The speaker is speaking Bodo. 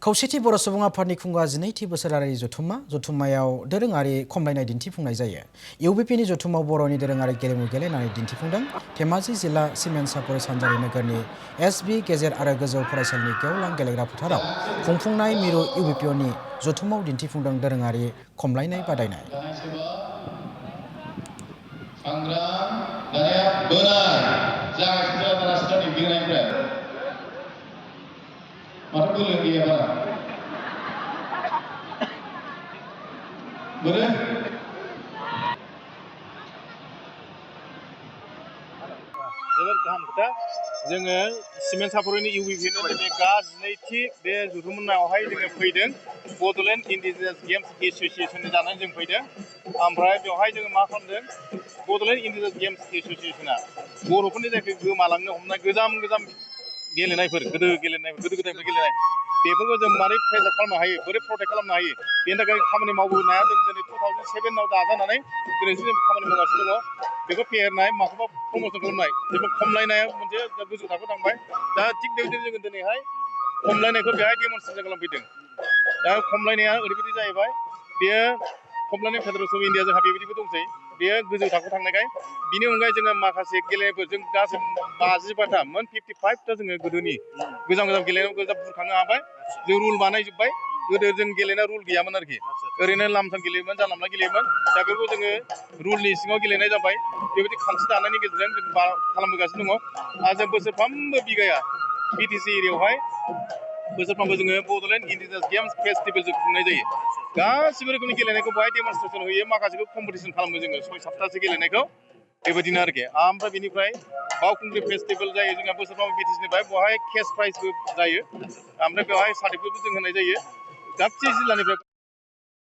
खौसेथि बर' सुबुं आफादनि खुंगा 12थि बोसोरारि जथुम्मायाव दोरोङारि खमलायनाय दिन्थिफुंनाय जायो। इउबिपिनि जथुम्मायाव बर'नि दोरोङारि गेलेमु गेलेनानै दिन्थिफुंदों। धेमाजि जिल्ला सिमेन्ट सापरि सानजारि नोगोरनि एसबि गेजेर आरो गोजौ फरायसालिनि गेवलां गेलेग्रा फोथाराव खुंफुंनाय मिरु इउबिपिनि जथुम्मायाव दिन्थिफुंदों दोरोङारि खमलायनाय बादायनाय। जोबोद गाहाम खोथा जोङो सिमेन्ट सापरिनि इउबिपिनो दिनै गा12थि बे जथुम्मायावहाय जोङो फैदों। बड'लेण्ड इन्डिजिनियास गेम्स एस'सिएशननि जानानै जों फैदों। ओमफ्राय बेवहाय जोङो मा खालामदों, बड'लेण्ड इन्डिजिनियास गेम्स एस'सिएशना बर'फोरनि जायखौ गोमालांनो हमनाय गोजाम गेलेनायफोर गोदो गोदायनिफ्राय गेलेनाय बेफोरखौ जों मारै प्रिजार्भ खालामनो हायो, बोरै प्रटेक्ट खालामनो हायो, बेनि थाखाय खामानि मावबोनाया जों दिनै 2007आव दाजानानै दिनैसिम जों खामानि मावगासिनो दङ। बेखौ फेहेरनाय, माखौबा प्रम'सन खालामनाय, जेबो खमलायनाया मोनसे गोजौ थाखोआव थांबाय। दा थिग बेबायदिनो जोङो दिनैहाय खमलायनायखौ बेहाय डेमनस्ट्रेसन खालामफैदों। दा खमलायनाया ओरैबायदि जाहैबाय, बेयो खमलायनाय फेडारेसन अफ इन्डिया जोंहा बेबायदिबो दंसै, बेयो गोजौ थाखोआव थांनायखाय। बिनि अनगायै जोङो माखासे गेलेनायफोर जों गासै 55टा 55टा जोङो गोदोनि गोजाम गेलेनायखौ गोजा बुरखांनो हाबाय। जों रुल बानायजोब्बाय। गोदो जों गेलेनाय रुल गैयामोन आरोखि, ओरैनो लामसाम गेलेयोमोन, जानला मोनला गेलेयोमोन। दा बेखौ जोङो रुलनि सिङाव गेलेनाय जाबाय। बेबायदि खान्थि दानायनि गेजेरजों जों खालामबोगासिनो दङ। आरो जों बोसोरफ्रोमबो बिगाया बिटिसि एरियायावहाय बोसोरफ्रोमबो जोङो बड'लेण्ड इन्डिजिनियास गेम्स फेस्टिभेल जों खुंनाय जायो। गासिबो रोखोमनि गेलेनायखौ बेहाय डेमनस्ट्रेसन होयो, माखासेखौ कम्पिटिसन खालामो जोङो 6-7टासो गेलेनायखौ बेबायदिनो आरोखि। ओमफ्राय बेनिफ्राय बावखुंग्रि फेस्टिभेल जायो जोंहा बोसोरफ्रोमबो बिटिसिनिफ्राय, बेवहाय केस प्राइजबो जायो। ओमफ्राय बेवहाय सार्टिफिकेटबो जों होनाय जायो गासै जिल्लानिफ्राय।